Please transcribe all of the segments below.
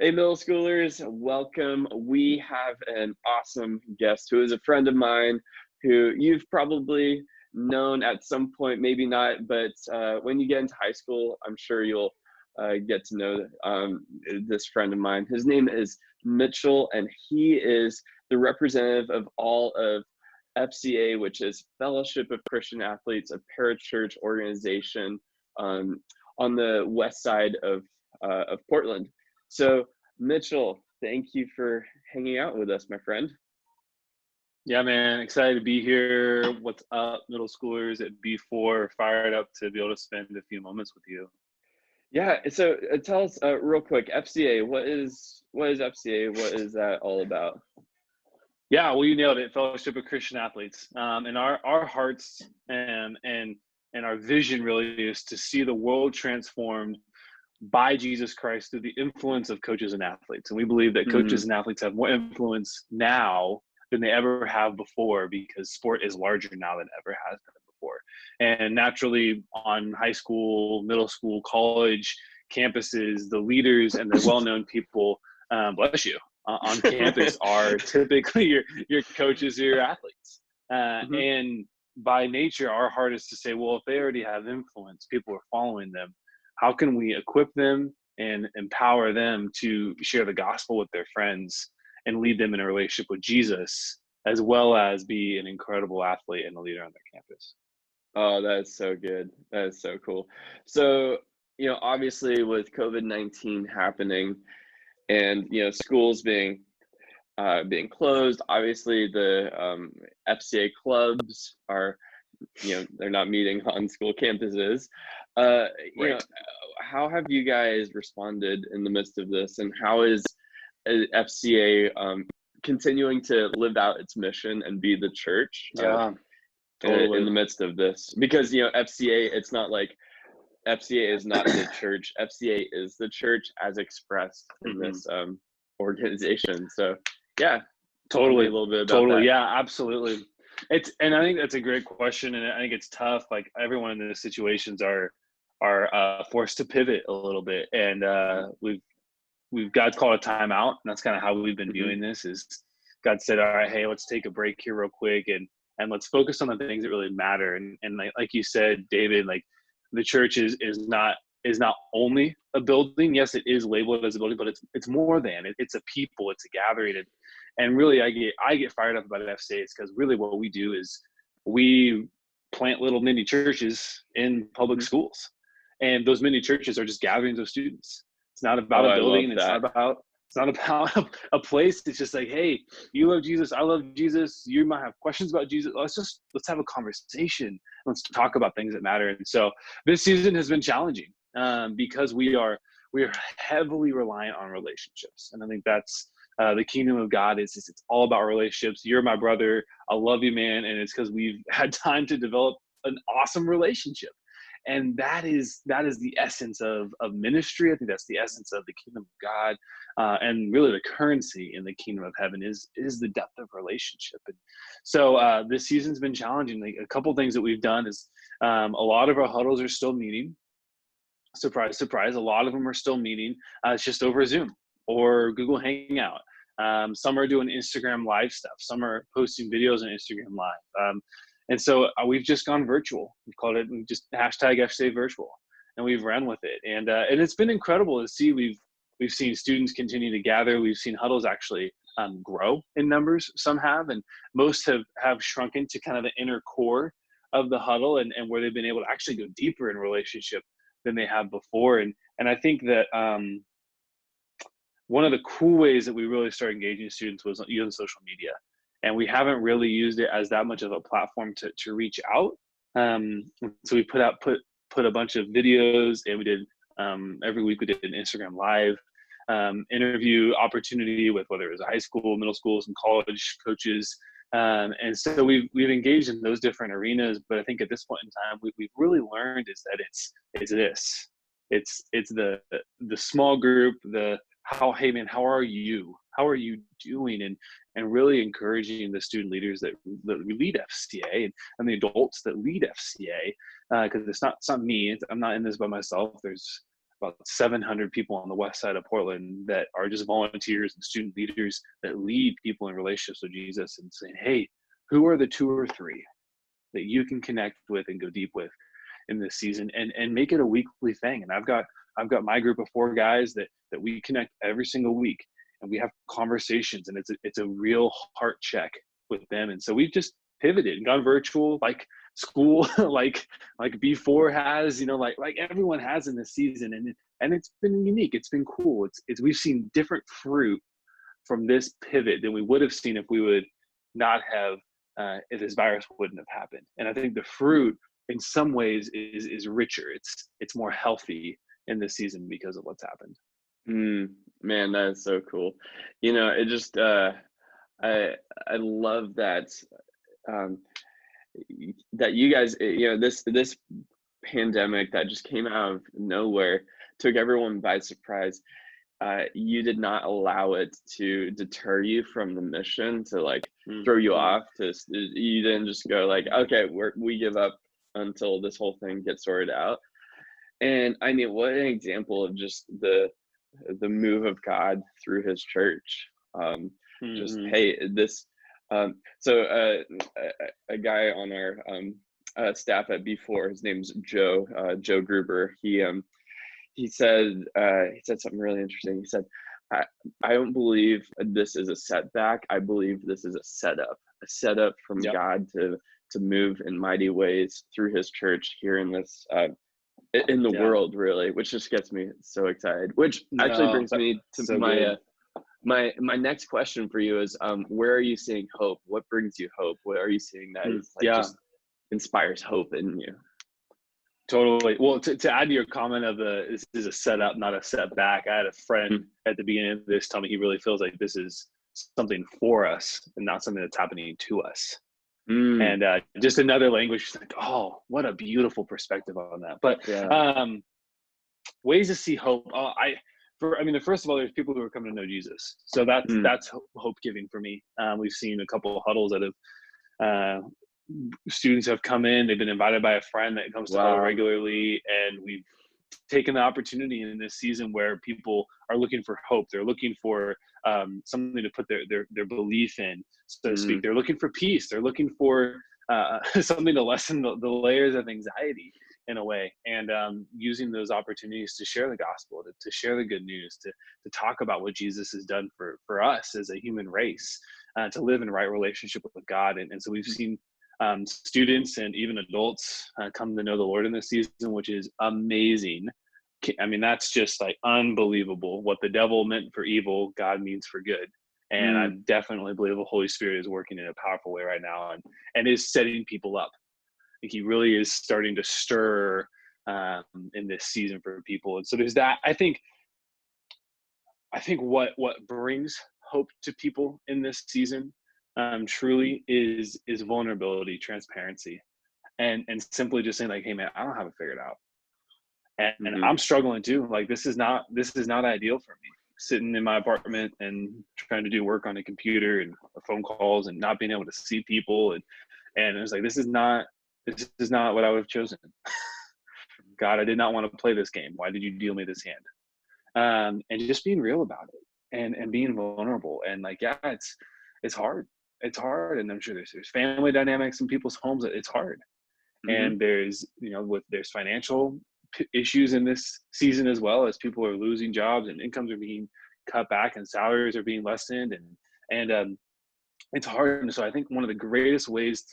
Hey, middle schoolers, welcome. We have an awesome guest who is a friend of mine who you've probably known at some point, maybe not, but when you get into high school, I'm sure you'll get to know this friend of mine. His name is Mitchell, and he is the representative of all of FCA, which is Fellowship of Christian Athletes, a parachurch organization on the west side of Portland. So, Mitchell, thank you for hanging out with us, my friend. Yeah, man, excited to be here. What's up, middle schoolers at B4? Fired up to be able to spend a few moments with you. Yeah, so tell us real quick, FCA, what is FCA? What is that all about? Yeah, well, you nailed it. Fellowship of Christian Athletes, and our hearts and our vision really is to see the world transformed by Jesus Christ through the influence of coaches and athletes. And we believe that Hmm. coaches and athletes have more influence now than they ever have before, because sport is larger now than ever has been before. And naturally, on high school, middle school, college campuses, the leaders and the well-known people, bless you, on campus are typically your coaches or your athletes. Hmm. And by nature, our heart is to say, well, if they already have influence, people are following them, how can we equip them and empower them to share the gospel with their friends and lead them in a relationship with Jesus, as well as be an incredible athlete and a leader on their campus? Oh, that is so good. That is so cool. So, obviously with COVID-19 happening and, schools being closed, obviously the FCA clubs are, they're not meeting on school campuses. Uh, you know, Right. how have you guys responded in the midst of this, and how is FCA continuing to live out its mission and be the church Yeah, in totally. the midst of this? Because FCA, it's not like FCA is not the church. FCA is the church as expressed in Hmm. this organization. So, yeah, tell me a Totally. little bit about Totally. that. Yeah, absolutely. And I think that's a great question. And I think it's tough. Like, everyone in those situations are forced to pivot a little bit. And we've God's called a timeout, and that's kind of how we've been Hmm. viewing this. Is God said, all right, hey, let's take a break here real quick, and let's focus on the things that really matter. And like you said, David, like, the church is not only a building. Yes, it is labeled as a building, but it's more than it's a people, it's a gathering. And really, I get fired up about FCA because really what we do is we plant little mini churches in public Hmm. schools, and those mini churches are just gatherings of students. It's not about Oh, a I love building. It's not that. about a place. It's just like, hey, you love Jesus, I love Jesus. You might have questions about Jesus. Let's have a conversation. Let's talk about things that matter. And so this season has been challenging, because we are heavily reliant on relationships, and I think that's the kingdom of God is it's all about relationships. You're my brother. I love you, man. And it's because we've had time to develop an awesome relationship. And that is the essence of ministry. I think that's the essence of the kingdom of God, and really the currency in the kingdom of heaven is the depth of relationship. And so this season's been challenging. Like, a couple things that we've done is, a lot of our huddles are still meeting. Surprise, surprise! A lot of them are still meeting. It's just over Zoom or Google Hangout. Some are doing Instagram live stuff. Some are posting videos on Instagram live. And so we've just gone virtual. We've just hashtag FCA virtual, and we've ran with it. And it's been incredible to see. We've seen students continue to gather. We've seen huddles actually grow in numbers. Some have, and most have shrunk into kind of the inner core of the huddle, and where they've been able to actually go deeper in relationship than they have before. And I think that one of the cool ways that we really started engaging students was using social media, and we haven't really used it as that much of a platform to reach out. So we put a bunch of videos, and we did every week we did an Instagram live interview opportunity with whether it was high school, middle schools, and college coaches. And so we've engaged in those different arenas. But I think at this point in time, we've really learned is that it's the small group, the how, hey man, how are you doing, and really encouraging the student leaders that lead FCA, and the adults that lead FCA, because it's not me. I'm not in this by myself. about 700 people on the west side of Portland that are just volunteers and student leaders that lead people in relationships with Jesus, and saying, hey, who are the 2 or 3 that you can connect with and go deep with in this season, and make it a weekly thing. And I've got my group of 4 guys that we connect every single week, and we have conversations, and it's a real heart check with them. And so we've just pivoted and gone virtual, like school, like B4 has, like everyone has in this season. And it's been unique. It's been cool. It's we've seen different fruit from this pivot than we would have seen if we would not have, if this virus wouldn't have happened. And I think the fruit in some ways is richer. It's more healthy in this season because of what's happened. Man, that is so cool. It just, I love that, that you guys, this pandemic that just came out of nowhere, took everyone by surprise. You did not allow it to deter you from the mission, to like throw you off. You didn't just go like, okay, we give up until this whole thing gets sorted out. And I mean, what an example of just the move of God through His church. Just hey, this. So a guy on our staff at B4, his name's Joe Gruber. He said something really interesting. He said, I don't believe this is a setback. I believe this is a setup from God to move in mighty ways through His church here in this in the world, really, which just gets me so excited. Which actually brings me to so my next question for you is, where are you seeing hope? What brings you hope? What are you seeing that is just inspires hope in you? Totally. Well, to add to your comment of this is a setup, not a setback. I had a friend at the beginning of this tell me he really feels like this is something for us and not something that's happening to us. And just another language, like, oh, what a beautiful perspective on that. But ways to see hope. First of all, there's people who are coming to know Jesus. So that's hope giving for me. We've seen a couple of huddles that have students have come in. They've been invited by a friend that comes to huddle regularly, and we've taken the opportunity in this season where people are looking for hope. They're looking for something to put their belief in, so to speak. They're looking for peace. They're looking for something to lessen the layers of anxiety in a way, and using those opportunities to share the gospel, to share the good news, to talk about what Jesus has done for us as a human race, to live in right relationship with God. And so we've seen students and even adults come to know the Lord in this season, which is amazing. I mean, that's just like unbelievable. What the devil meant for evil, God means for good. And I definitely believe the Holy Spirit is working in a powerful way right now, and is setting people up. I think He really is starting to stir in this season for people. And so there's that. I think what brings hope to people in this season truly is vulnerability, transparency, and simply just saying like, hey man, I don't have it figured out. And I'm struggling too. Like, this is not ideal for me, sitting in my apartment and trying to do work on a computer and phone calls and not being able to see people. And it was like, this is not what I would have chosen. God, I did not want to play this game. Why did you deal me this hand? And just being real about it and being vulnerable. And like, it's hard. It's hard. And I'm sure there's family dynamics in people's homes. It's hard. And there's, there's financial issues in this season, as well, as people are losing jobs and incomes are being cut back and salaries are being lessened. And it's hard. And so I think one of the greatest ways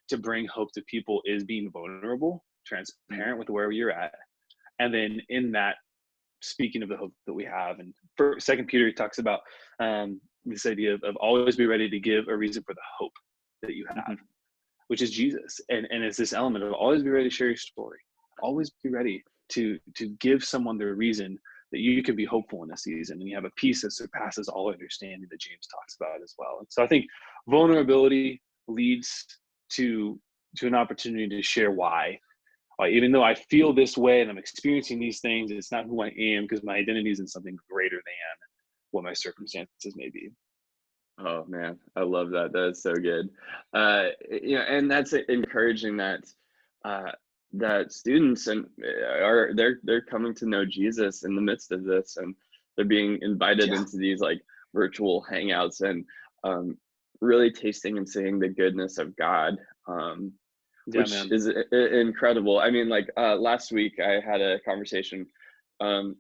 to bring hope to people is being vulnerable, transparent with where you're at. And then in that, speaking of the hope that we have, and for Second Peter, he talks about this idea of always be ready to give a reason for the hope that you have, which is Jesus. And it's this element of always be ready to share your story. Always be ready to give someone the reason that you can be hopeful in this season, and you have a peace that surpasses all understanding that James talks about as well. And so I think vulnerability leads to an opportunity to share why. Even though I feel this way and I'm experiencing these things, it's not who I am, because my identity is in something greater than what my circumstances may be. Oh man, I love that. That is so good. And that's encouraging that that students they're coming to know Jesus in the midst of this, and they're being invited Yeah. into these like virtual hangouts, and um, really tasting and seeing the goodness of God, Yeah, which man. is incredible. I mean, like last week I had a conversation um,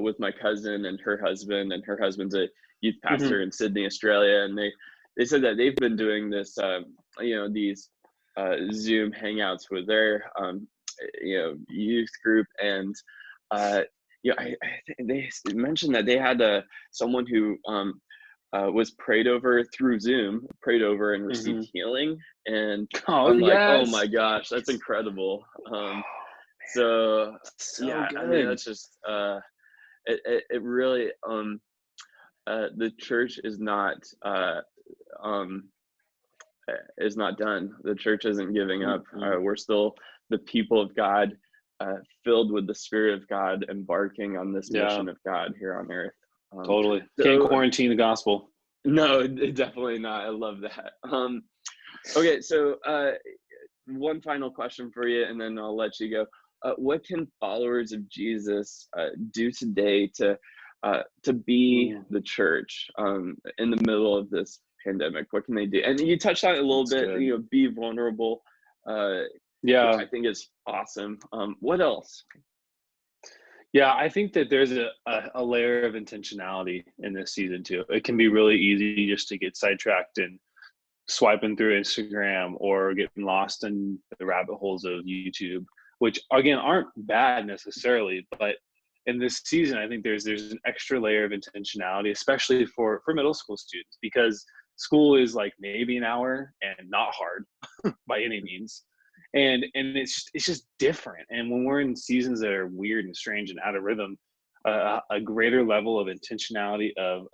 with my cousin and her husband, and her husband's a youth Hmm. pastor in Sydney, Australia, and they said that they've been doing this, these Zoom hangouts with their youth group, and uh, I think they mentioned that they had someone who was prayed over through Zoom, prayed over and received Hmm. healing, and Oh, I'm like, oh my yes. gosh, that's incredible. So So yeah, I mean, good. that's just it really the church um is not done. The church isn't giving up. Mm-mm. We're still the people of God, filled with the Spirit of God, embarking on this Yeah, mission of God here on earth. Um, totally. Can't so quarantine the gospel. no, definitely not. I love that. Okay, so one final question for you, and then I'll let you go. What can followers of Jesus do today to be Mm, the church in the middle of this pandemic? What can they do? And you touched on it a little that's bit. good. Be vulnerable, uh, which Yeah. I think is awesome. What else? Yeah, I think that there's a layer of intentionality in this season too. It can be really easy just to get sidetracked and swiping through Instagram or getting lost in the rabbit holes of YouTube, which again aren't bad necessarily, but in this season, I think there's an extra layer of intentionality, especially for middle school students, because school is like maybe an hour and not hard by any means, and it's just different. And when we're in seasons that are weird and strange and out of rhythm, a greater level of intentionality of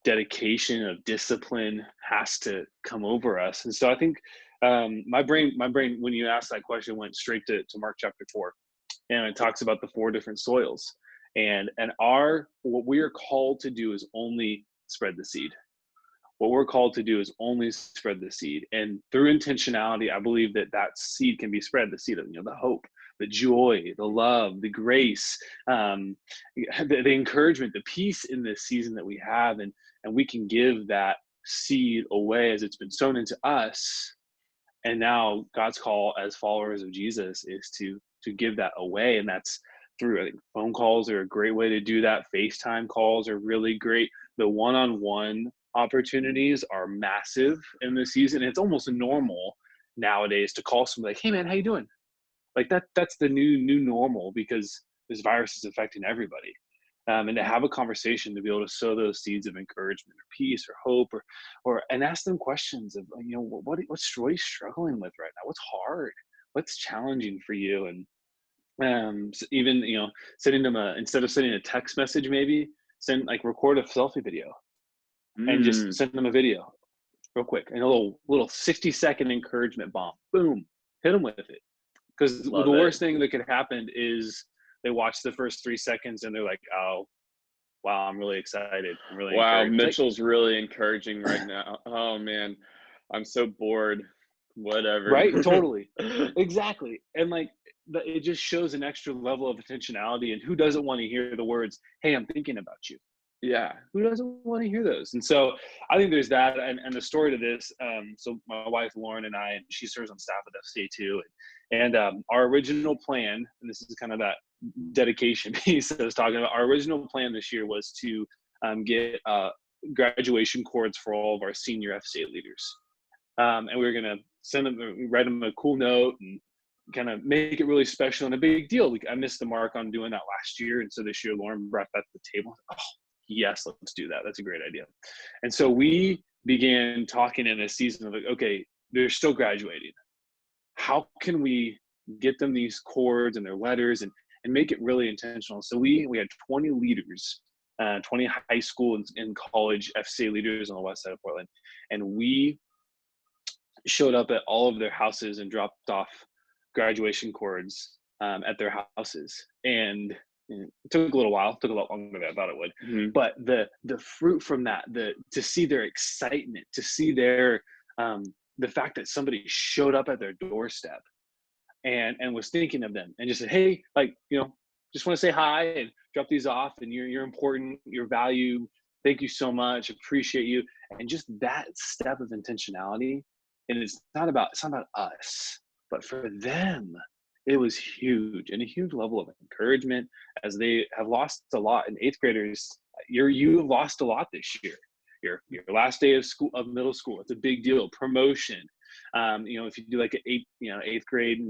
dedication of discipline has to come over us. And so I think my brain when you asked that question went straight to Mark chapter 4, and it talks about the four different soils, and our what we are called to do is only spread the seed. What we're called to do is only spread the seed, and through intentionality I believe that that seed can be spread, the seed of the hope, the joy, the love, the grace, the encouragement, the peace in this season that we have, and we can give that seed away as it's been sown into us. And now God's call as followers of Jesus is to give that away, and that's through, I think, phone calls are a great way to do that. FaceTime calls are really great. The one-on-one opportunities are massive in this season. It's almost normal nowadays to call somebody like, "Hey man, how you doing?" Like that's the new normal, because this virus is affecting everybody. And to have a conversation, to be able to sow those seeds of encouragement or peace or hope, or and ask them questions of, what are you struggling with right now? What's hard? What's challenging for you? And even sending them instead of sending a text message, maybe record a selfie video and just Mm, send them a video real quick, and a little 60-second encouragement bomb. Boom, hit them with it. Because the love it. worst thing that could happen is they watch the first 3 seconds and they're like, "Oh, wow, I'm really excited. I'm really Wow, encouraged." Mitchell's really encouraging right now. Oh man, I'm so bored. Whatever. Right? Totally. Exactly. And it just shows an extra level of intentionality. And who doesn't want to hear the words, "Hey, I'm thinking about you"? Yeah. Who doesn't want to hear those? And so I think there's that. And the story to this, so my wife Lauren and I, she serves on staff at FCA too. And our original plan, and this is kind of that dedication piece that I was talking about, our original plan this year was to get graduation cords for all of our senior FCA leaders. And we were going to write them a cool note and kind of make it really special and a big deal. I missed the mark on doing that last year. And so this year, Lauren brought that to the table. Oh, yes, let's do that. That's a great idea. And so we began talking in a season of okay, they're still graduating. How can we get them these cords and their letters and make it really intentional? So we had 20 leaders, 20 high school and college FCA leaders on the west side of Portland. And we showed up at all of their houses and dropped off graduation cords at their houses. And it took a little while, took a lot longer than I thought it would. Mhm. But the fruit from that, to see their excitement, to see their the fact that somebody showed up at their doorstep and was thinking of them and just said, hey, like, just want to say hi and drop these off, and you're important, your value. Thank you so much. Appreciate you. And just that step of intentionality. And it's not about us, but for them, it was huge, and a huge level of encouragement, as they have lost a lot. And eighth graders, you've lost a lot this year. Your last day of middle school, it's a big deal. Promotion. If you do like an eighth grade,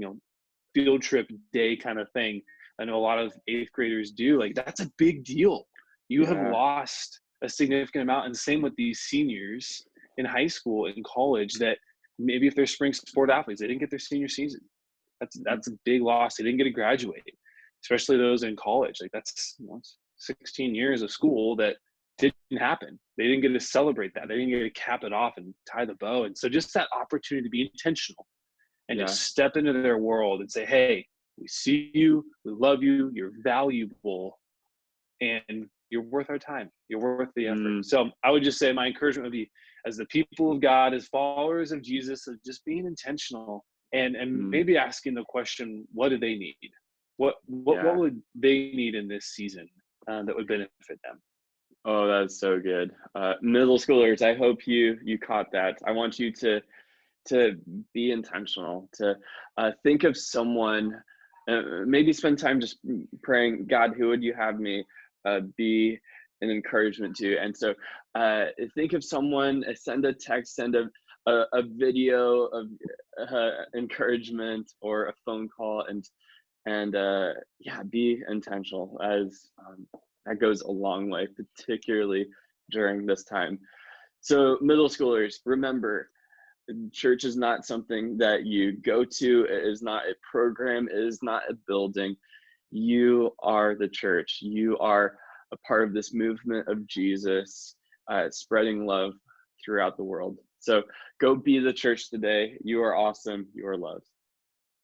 field trip day kind of thing, I know a lot of eighth graders do, like, that's a big deal. You have Yeah. lost a significant amount. And same with these seniors in high school and college, that maybe if they're spring sport athletes, they didn't get their senior season. That's a big loss. They didn't get to graduate, especially those in college. Like, that's 16 years of school that didn't happen. They didn't get to celebrate that. They didn't get to cap it off and tie the bow. And so just that opportunity to be intentional and Yeah. just step into their world and say, hey, we see you, we love you, you're valuable, and you're worth our time. You're worth the effort. So I would just say my encouragement would be, as the people of God, as followers of Jesus, of just being intentional and maybe asking the question, what do they need? What Yeah. would they need in this season that would benefit them? Oh, that's so good. Middle schoolers, I hope you caught that. I want you to be intentional, to think of someone, maybe spend time just praying, God, who would you have me be an encouragement to? And so think of someone, send a text, send a video of encouragement or a phone call, and yeah, be intentional, as that goes a long way, particularly during this time. So middle schoolers, remember, church is not something that you go to. It is not a program. It is not a building. You are the church. You are a part of this movement of Jesus, spreading love throughout the world. So go be the church today. You are awesome. You are loved.